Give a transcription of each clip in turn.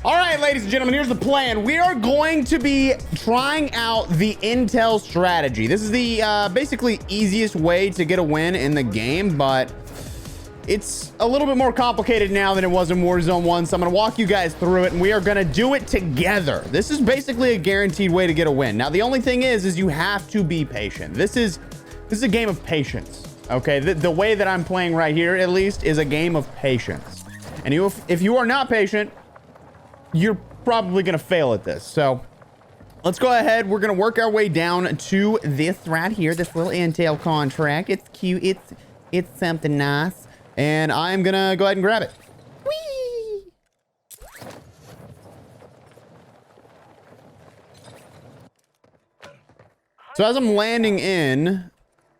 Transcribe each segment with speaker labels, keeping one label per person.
Speaker 1: All right, ladies and gentlemen, here's the plan. We are going to be trying out the intel strategy. This is the basically easiest way to get a win in the game, but it's a little bit more complicated now than it was in Warzone 1. So I'm going to walk you guys through it, and we are going to do it together. This is basically a guaranteed way to get a win. Now, the only thing is you have to be patient. This is a game of patience. Okay, the way that I'm playing right here, at least, is a game of patience. And if you are not patient, you're probably going to fail at this. So let's go ahead. We're going to work our way down to this right here, this little intel contract. It's cute. It's something nice. And I'm going to go ahead and grab it. Whee! So as I'm landing in,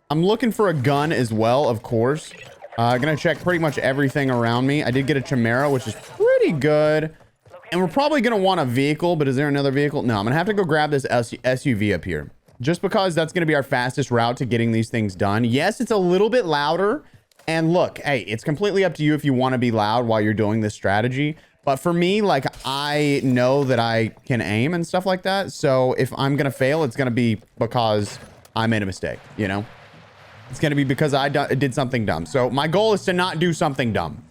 Speaker 1: I'm looking for a gun as well, of course. Gonna check pretty much everything around me. I did get a Chimera, which is pretty good. And we're probably going to want a vehicle, but is there another vehicle? No, I'm going to have to go grab this SUV up here. Just because that's going to be our fastest route to getting these things done. Yes, it's a little bit louder. And look, hey, it's completely up to you if you want to be loud while you're doing this strategy. But for me, like, I know that I can aim and stuff like that. So if I'm going to fail, it's going to be because I made a mistake, you know? It's going to be because I did something dumb. So my goal is to not do something dumb.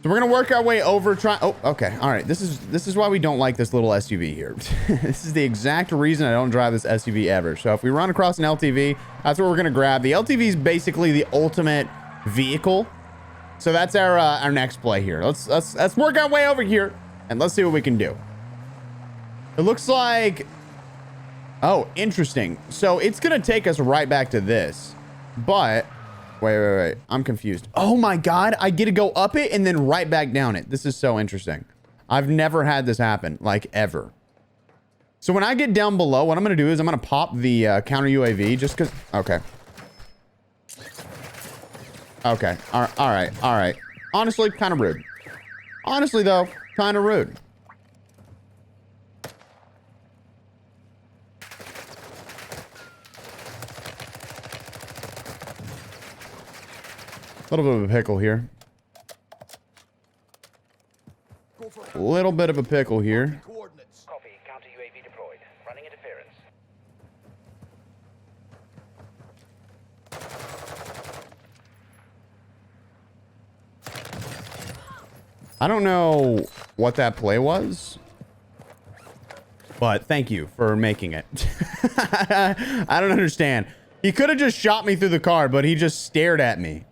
Speaker 1: So we're going to work our way over oh, okay. All right. This is why we don't like this little SUV here. This is the exact reason I don't drive this SUV ever. So if we run across an LTV, that's what we're going to grab. The LTV is basically the ultimate vehicle. So that's our next play here. Let's work our way over here and let's see what we can do. It looks like, oh, interesting. So it's going to take us right back to this, but wait. I'm confused. Oh my God. I get to go up it and then right back down it. This is so interesting. I've never had this happen, like, ever. So when I get down below, what I'm going to do is I'm going to pop the counter UAV just because. Okay. Okay. All right. Honestly, kind of rude. Honestly, though, kind of rude. A little bit of a pickle here. A little bit of a pickle here.
Speaker 2: Copy. Counter UAV deployed. Running interference.
Speaker 1: I don't know what that play was, but thank you for making it. I don't understand. He could have just shot me through the car, but he just stared at me.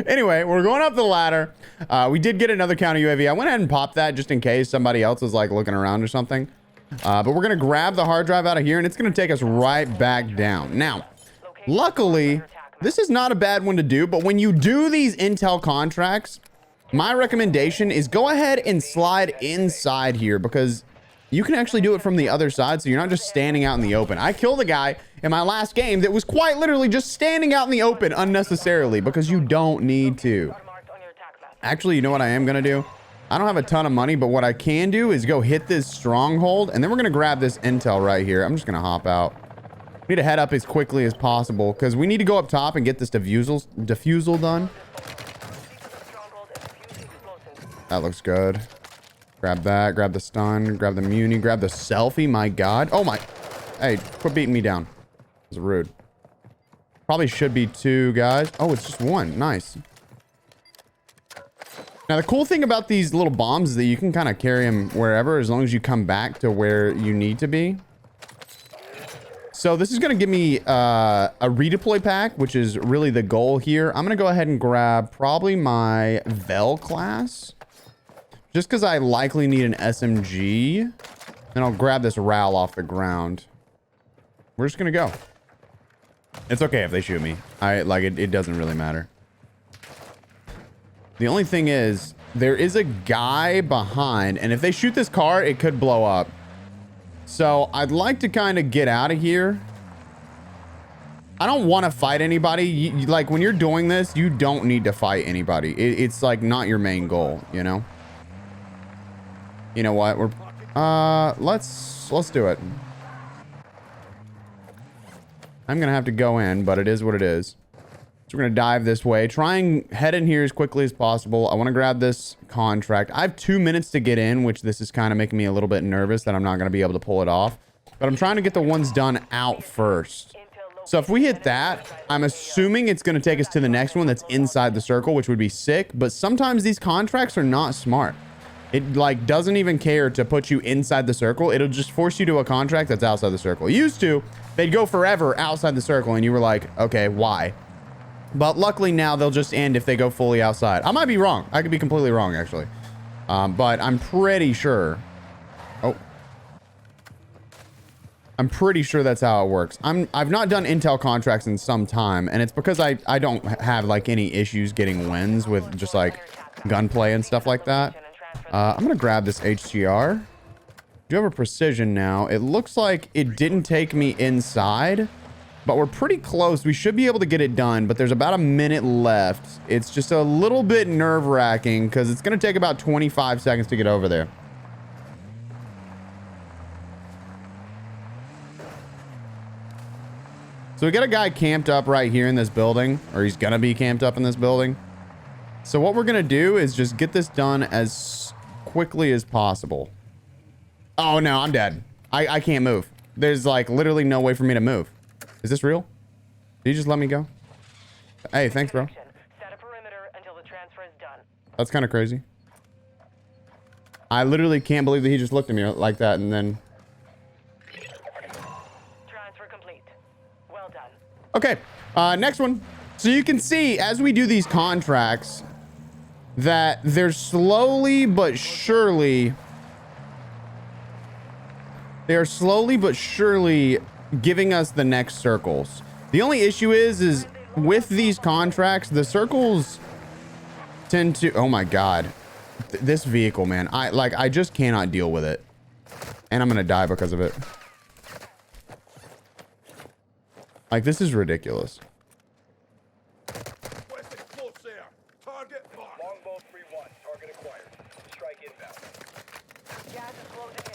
Speaker 1: Anyway, we're going up the ladder. We did get another counter UAV. I went ahead and popped that just in case somebody else is like looking around or something. But we're going to grab the hard drive out of here and it's going to take us right back down. Now, luckily, this is not a bad one to do, but when you do these intel contracts, my recommendation is go ahead and slide inside here because you can actually do it from the other side. So you're not just standing out in the open. I killed a guy in my last game that was quite literally just standing out in the open unnecessarily because you don't need to. Actually, you know what I am going to do? I don't have a ton of money, but what I can do is go hit this stronghold and then we're going to grab this intel right here. I'm just going to hop out. We need to head up as quickly as possible because we need to go up top and get this defusal done. That looks good. Grab that, grab the stun, grab the muni, grab the selfie. My God. Oh my. Hey, quit beating me down. That was rude. Probably should be two guys. Oh, it's just one. Nice. Now, the cool thing about these little bombs is that you can kind of carry them wherever as long as you come back to where you need to be. So this is going to give me a redeploy pack, which is really the goal here. I'm going to go ahead and grab probably my Vel class. Just because I likely need an SMG. And I'll grab this RAL off the ground. We're just going to go. It's okay if they shoot me. It doesn't really matter. The only thing is, there is a guy behind. And if they shoot this car, it could blow up. So I'd like to kind of get out of here. I don't want to fight anybody. Like when you're doing this, you don't need to fight anybody. It's like not your main goal, you know? You know what? Let's do it. I'm gonna have to go in, but it is what it is. So we're going to dive this way. Try and head in here as quickly as possible. I want to grab this contract. I have 2 minutes to get in, which this is kind of making me a little bit nervous that I'm not going to be able to pull it off. But I'm trying to get the ones done out first. So if we hit that, I'm assuming it's going to take us to the next one that's inside the circle, which would be sick. But sometimes these contracts are not smart. It like doesn't even care to put you inside the circle. It'll just force you to a contract that's outside the circle. It used to, they'd go forever outside the circle and you were like, okay, why? But luckily now they'll just end if they go fully outside. I might be wrong. I could be completely wrong actually. But I'm pretty sure. Oh. I'm pretty sure that's how it works. I've not done intel contracts in some time, and it's because I don't have like any issues getting wins with just like gunplay and stuff like that. I'm gonna grab this HTR. Do you have a precision now? It looks like it didn't take me inside, but we're pretty close. We should be able to get it done, but there's about a minute left. It's just a little bit nerve-wracking because it's gonna take about 25 seconds to get over there. So we got a guy camped up right here in this building, or he's gonna be camped up in this building. So what we're gonna do is just get this done as quickly as possible. Oh no, I'm dead. I can't move. There's like literally no way for me to move. Is this real? Did you just let me go? Hey, thanks, bro.
Speaker 2: Set a perimeter until the transfer is done.
Speaker 1: That's kind of crazy. I literally can't believe that he just looked at me like that and then...
Speaker 2: Transfer complete. Well done.
Speaker 1: Okay, next one. So you can see as we do these contracts that they're slowly but surely... They are slowly but surely giving us the next circles. The only issue is with these contracts, the circles tend to... Oh my God. This vehicle, man. I just cannot deal with it. And I'm gonna die because of it. Like, this is ridiculous.
Speaker 2: Longbow 3-1. Target acquired. Strike inbound. Gas is closing in.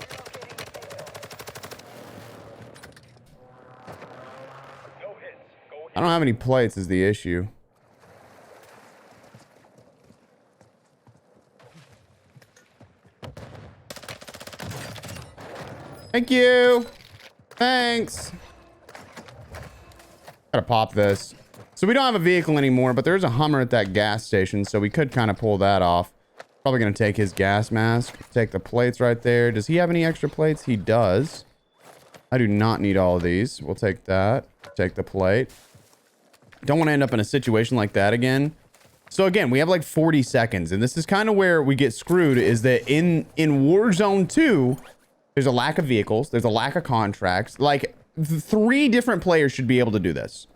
Speaker 2: Relocating the safe zone. No hits. Go
Speaker 1: I don't have any plates is the issue. Thank you. Thanks. Gotta pop this. So we don't have a vehicle anymore, but there's a Hummer at that gas station, so we could kind of pull that off. Probably gonna take his gas mask, take the plates right there. Does he have any extra plates? He does. I do not need all of these. We'll take that. Take the plate. Don't want to end up in a situation like that again. So again, we have like 40 seconds, and this is kind of where we get screwed, is that in Warzone 2, there's a lack of vehicles, there's a lack of contracts. Like, 3 different players should be able to do this.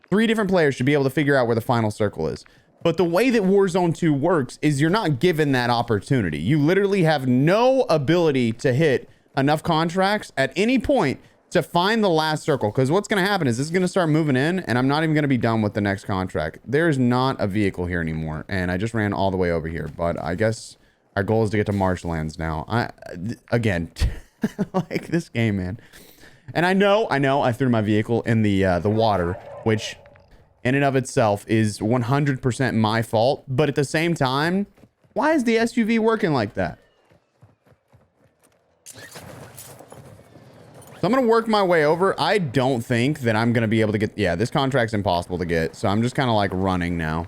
Speaker 1: 3 different players should be able to figure out where the final circle is. But the way that Warzone 2 works is you're not given that opportunity. You literally have no ability to hit enough contracts at any point to find the last circle. Because what's going to happen is this is going to start moving in, and I'm not even going to be done with the next contract. There's not a vehicle here anymore, and I just ran all the way over here. But I guess our goal is to get to marshlands now. Again, like this game, man. And I know I threw my vehicle in the water, which in and of itself is 100% my fault. But at the same time, why is the SUV working like that? So I'm going to work my way over. I don't think that I'm going to be able to get... Yeah, this contract's impossible to get. So I'm just kind of like running now.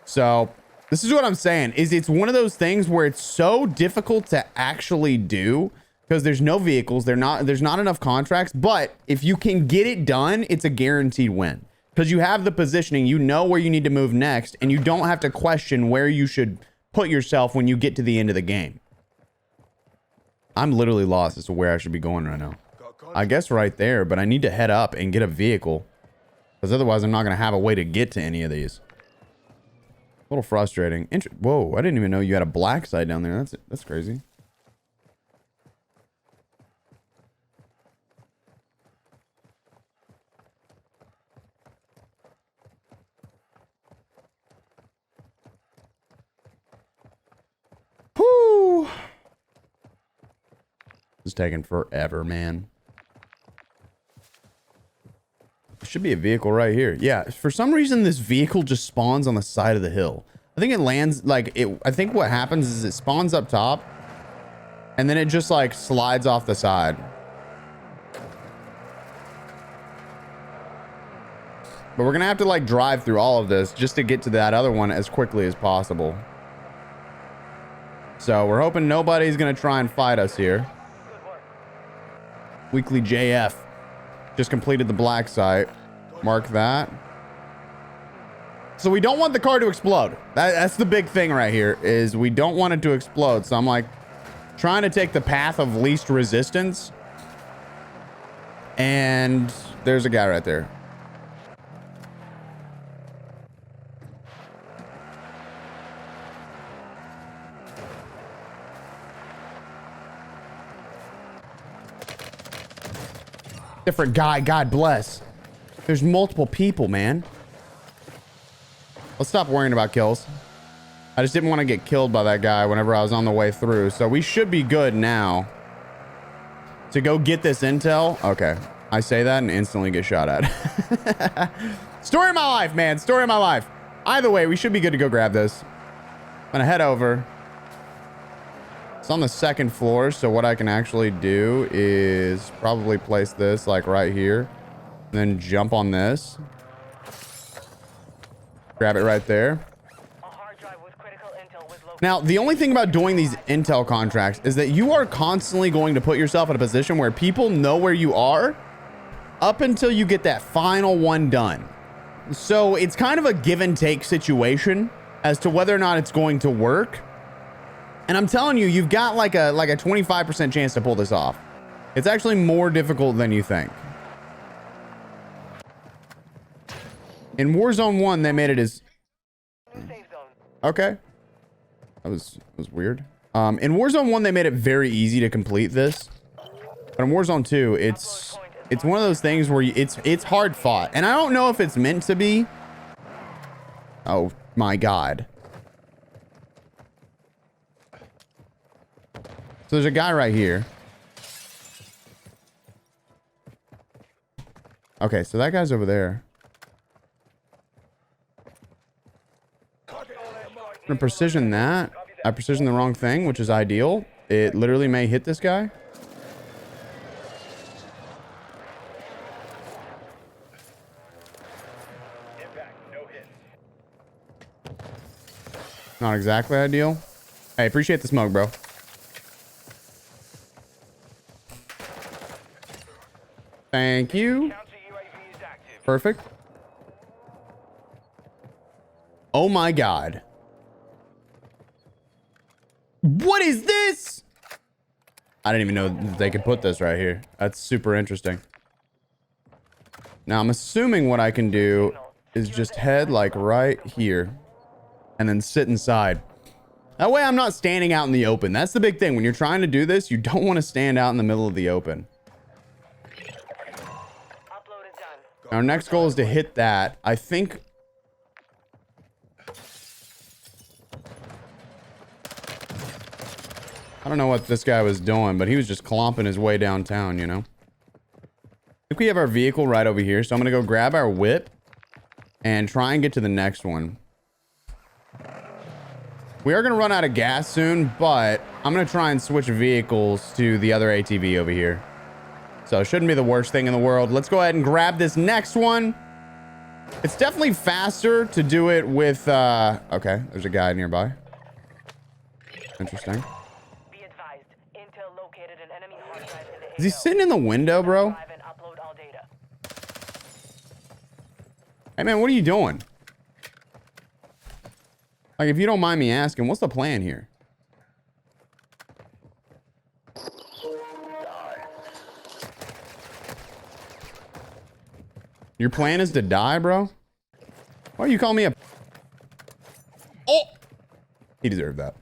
Speaker 1: So this is what I'm saying, is it's one of those things where it's so difficult to actually do because there's no vehicles. There's not enough contracts. But if you can get it done, it's a guaranteed win because you have the positioning. You know where you need to move next, and you don't have to question where you should put yourself when you get to the end of the game. I'm literally lost as to where I should be going right now. I guess right there, but I need to head up and get a vehicle because otherwise I'm not going to have a way to get to any of these. A little frustrating. Whoa, I didn't even know you had a black site down there. That's crazy. Whoo! This is taking forever, man. Should be a vehicle right here. Yeah, for some reason this vehicle just spawns on the side of the hill. I think it lands like it. I think what happens is it spawns up top and then it just like slides off the side. But we're gonna have to like drive through all of this just to get to that other one as quickly as possible. So we're hoping nobody's gonna try and fight us here. Weekly JF just completed the black site. Mark that. So we don't want the car to explode. That's the big thing right here, is we don't want it to explode. So I'm like trying to take the path of least resistance. And there's a guy right there. Different guy, God bless. There's multiple people, man. Let's stop worrying about kills. I just didn't want to get killed by that guy whenever I was on the way through. So we should be good now to go get this intel. Okay. I say that and instantly get shot at. Story of my life, man. Story of my life. Either way, we should be good to go grab this. I'm gonna head over. It's on the second floor, so what I can actually do is probably place this like right here, and then jump on this. Grab it right there. Now, the only thing about doing these intel contracts is that you are constantly going to put yourself in a position where people know where you are up until you get that final one done. So it's kind of a give and take situation as to whether or not it's going to work. And I'm telling you, you've got like a 25% chance to pull this off. It's actually more difficult than you think. In Warzone 1, they made it as... Okay. That was weird. In Warzone 1, they made it very easy to complete this. But in Warzone 2, it's one of those things where it's hard fought. And I don't know if it's meant to be. Oh my God. So there's a guy right here. Okay, so that guy's over there. I'm gonna precision that. I precisioned the wrong thing, which is ideal. It literally may hit this guy. Not exactly ideal. Hey, appreciate the smoke, bro. Thank you. Perfect. Oh my God. What is this? I didn't even know they could put this right here. That's super interesting. Now I'm assuming what I can do is just head like right here and then sit inside. That way I'm not standing out in the open. That's the big thing. When you're trying to do this, you don't want to stand out in the middle of the open. Our next goal is to hit that. I think... I don't know what this guy was doing, but he was just clomping his way downtown, you know? I think we have our vehicle right over here, so I'm going to go grab our whip and try and get to the next one. We are going to run out of gas soon, but I'm going to try and switch vehicles to the other ATV over here. So it shouldn't be the worst thing in the world. Let's go ahead and grab this next one. It's definitely faster to do it with, okay, there's a guy nearby. Interesting. Is he sitting in the window, bro? Hey, man, what are you doing? Like, if you don't mind me asking, what's the plan here? Your plan is to die, bro? Why are you calling me a... Oh! He deserved that.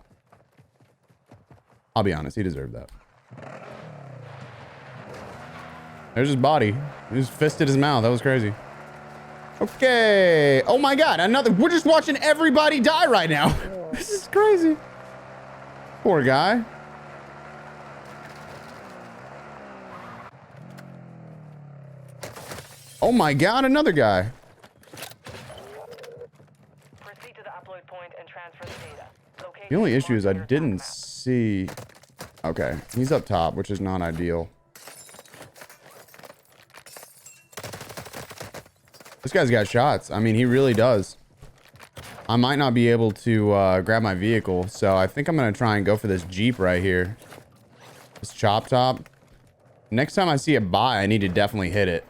Speaker 1: I'll be honest, he deserved that. There's his body. He just fisted his mouth. That was crazy. Okay. Oh my God. Another... We're just watching everybody die right now. This is crazy. Poor guy. Oh my God, another guy.
Speaker 2: Proceed to the upload point and transfer the data. Location
Speaker 1: The only issue is I
Speaker 2: marked on your
Speaker 1: didn't
Speaker 2: attack map.
Speaker 1: see. Okay, he's up top, which is not ideal. This guy's got shots. I mean, he really does. I might not be able to grab my vehicle, so I think I'm gonna try and go for this Jeep right here. This chop top. Next time I see it buy, I need to definitely hit it.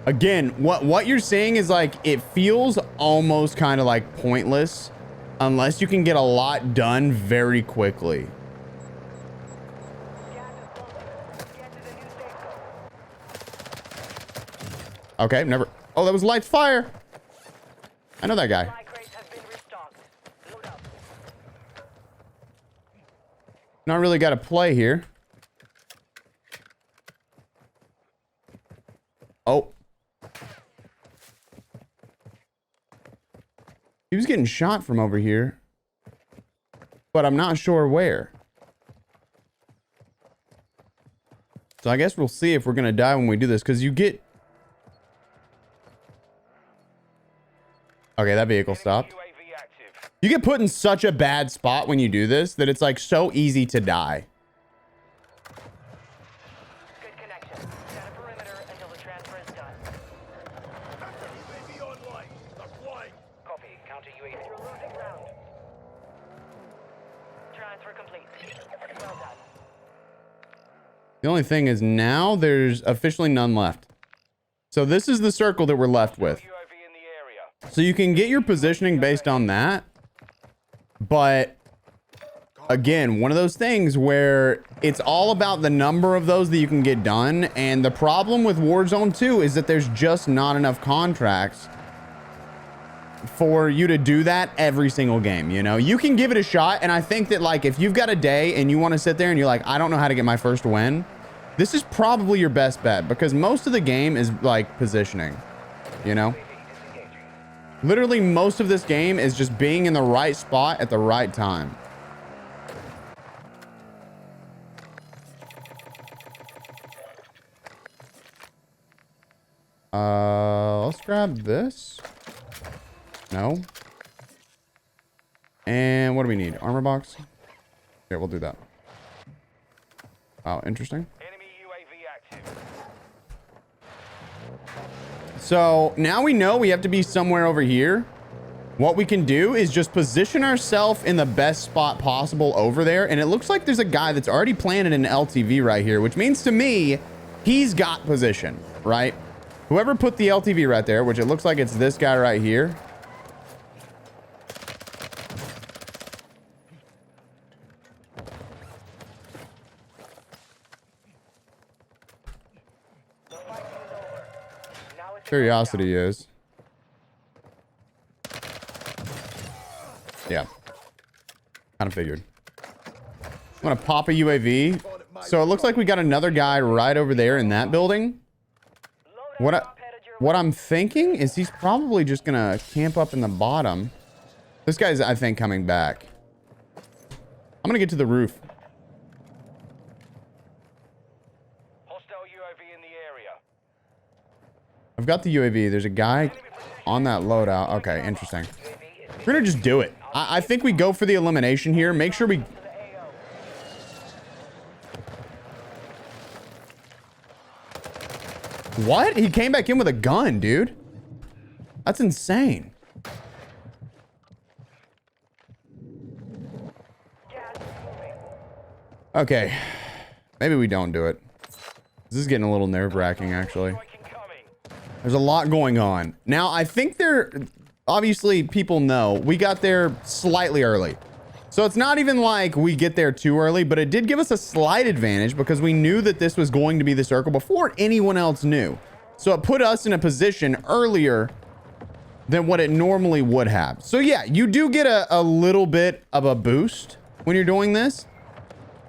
Speaker 1: Again, what you're saying is like, it feels almost kind of like pointless unless you can get a lot done very quickly.
Speaker 2: Gas is closing. Get to the new safe zone.
Speaker 1: Okay, never. Oh, that was light fire. I know that guy.
Speaker 2: Supply crates have been restocked. Load up.
Speaker 1: Not really got a play here. Oh. He was getting shot from over here, but I'm not sure where. So I guess we'll see if we're going to die when we do this, because you get... Okay, that vehicle stopped.
Speaker 2: UAV active.
Speaker 1: You get put in such a bad spot when you do this that it's like so easy to die.
Speaker 2: Good connection. Set a perimeter until the transfer is done. UAV online. Deploying. Copy. Counter UAV. You're losing ground. Transfer complete. Well done.
Speaker 1: The only thing is now there's officially none left. So this is the circle that we're left with.
Speaker 2: UAV in the area.
Speaker 1: So you can get your positioning based on that. But again, one of those things where it's all about the number of those that you can get done. And the problem with Warzone 2 is that there's just not enough contracts for you to do that every single game. You know, you can give it a shot. And I think that like, if you've got a day and you want to sit there and you're like, I don't know how to get my first win, this is probably your best bet, because most of the game is like positioning, you know, literally most of this game is just being in the right spot at the right time. Let's grab this. No. And what do we need? Armor box? Okay, we'll do that. Oh, interesting.
Speaker 2: Enemy UAV active.
Speaker 1: So now we know we have to be somewhere over here. What we can do is just position ourselves in the best spot possible over there. And it looks like there's a guy that's already planted an LTV right here, which means to me, he's got position, right? Whoever put the LTV right there, which it looks like it's this guy right here.
Speaker 2: The fight is over. Now it's
Speaker 1: Curiosity is. Yeah. Kind of figured. I'm going to pop a UAV. So it looks like we got another guy right over there in that building. What I'm thinking is he's probably just going to camp up in the bottom. This guy's, I think, coming back. I'm going to get to the roof.
Speaker 2: hostile UAV in the area.
Speaker 1: I've got the UAV. There's a guy on that loadout. Okay, interesting. We're going to just do it. I think we go for the elimination here. Make sure we... What? He came back in with a gun, dude. That's insane. Okay. Maybe we don't do it. This is getting a little nerve-wracking, actually. There's a lot going on. Now, I think obviously, people know we got there slightly early. So it's not even like we get there too early, but it did give us a slight advantage because we knew that this was going to be the circle before anyone else knew. So it put us in a position earlier than what it normally would have. So yeah, you do get a little bit of a boost when you're doing this.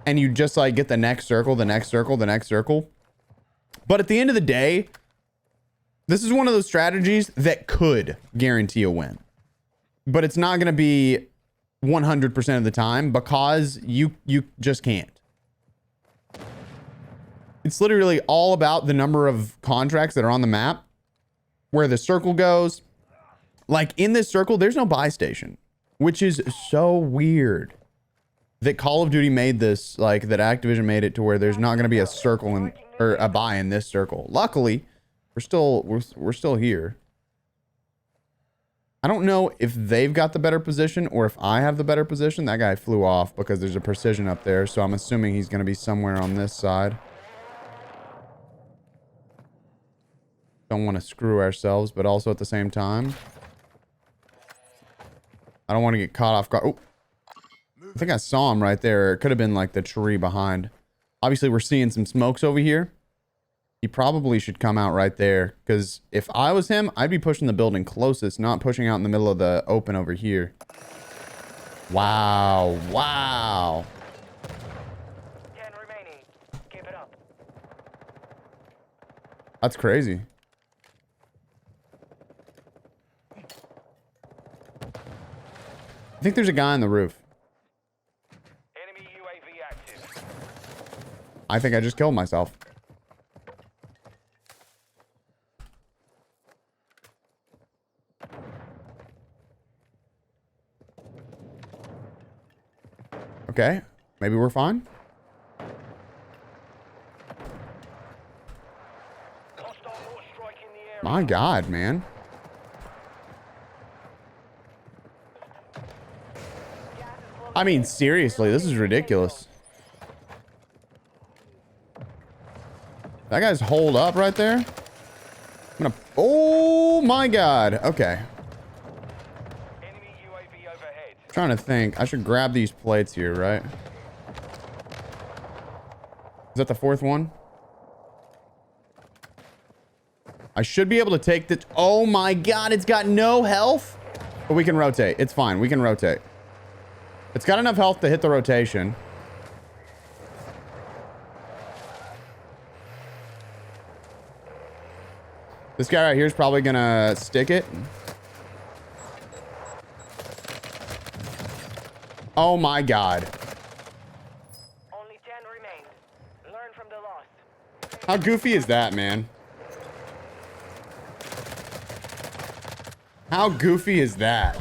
Speaker 1: And you just like get the next circle, the next circle, the next circle. But at the end of the day, this is one of those strategies that could guarantee a win. But it's not going to be 100% of the time because you just can't. It's literally all about the number of contracts that are on the map, where the circle goes. Like in this circle, there's no buy station, which is so weird that Call of Duty made this, like that Activision made it to where there's not going to be a circle in, or a buy in this circle. Luckily, we're still here. I don't know if they've got the better position or if I have the better position. That guy flew off because there's a precision up there. So I'm assuming he's going to be somewhere on this side. Don't want to screw ourselves, but also at the same time, I don't want to get caught off guard. Oh, I think I saw him right there. It could have been like the tree behind. Obviously, we're seeing some smokes over here. He probably should come out right there, because if I was him, I'd be pushing the building closest, not pushing out in the middle of the open over here. Wow. Wow.
Speaker 2: 10 remaining. Keep it up.
Speaker 1: That's crazy. I think there's a guy on the roof.
Speaker 2: Enemy UAV active.
Speaker 1: I think I just killed myself. Okay, maybe we're fine.
Speaker 2: Hostile mortar strike in the area.
Speaker 1: My God, man. I mean, seriously, this is ridiculous. That guy's holed up right there. I'm gonna... Oh my God. Okay.
Speaker 2: Enemy UAV overhead.
Speaker 1: Trying to think. I should grab these plates here, right? Is that the fourth one? I should be able to take this. Oh my God, it's got no health. But we can rotate. It's fine. We can rotate. It's got enough health to hit the rotation. This guy right here is probably gonna stick it. Oh my God.
Speaker 2: Only 10 remain. Learn from the loss.
Speaker 1: How goofy is that, man? How goofy is that?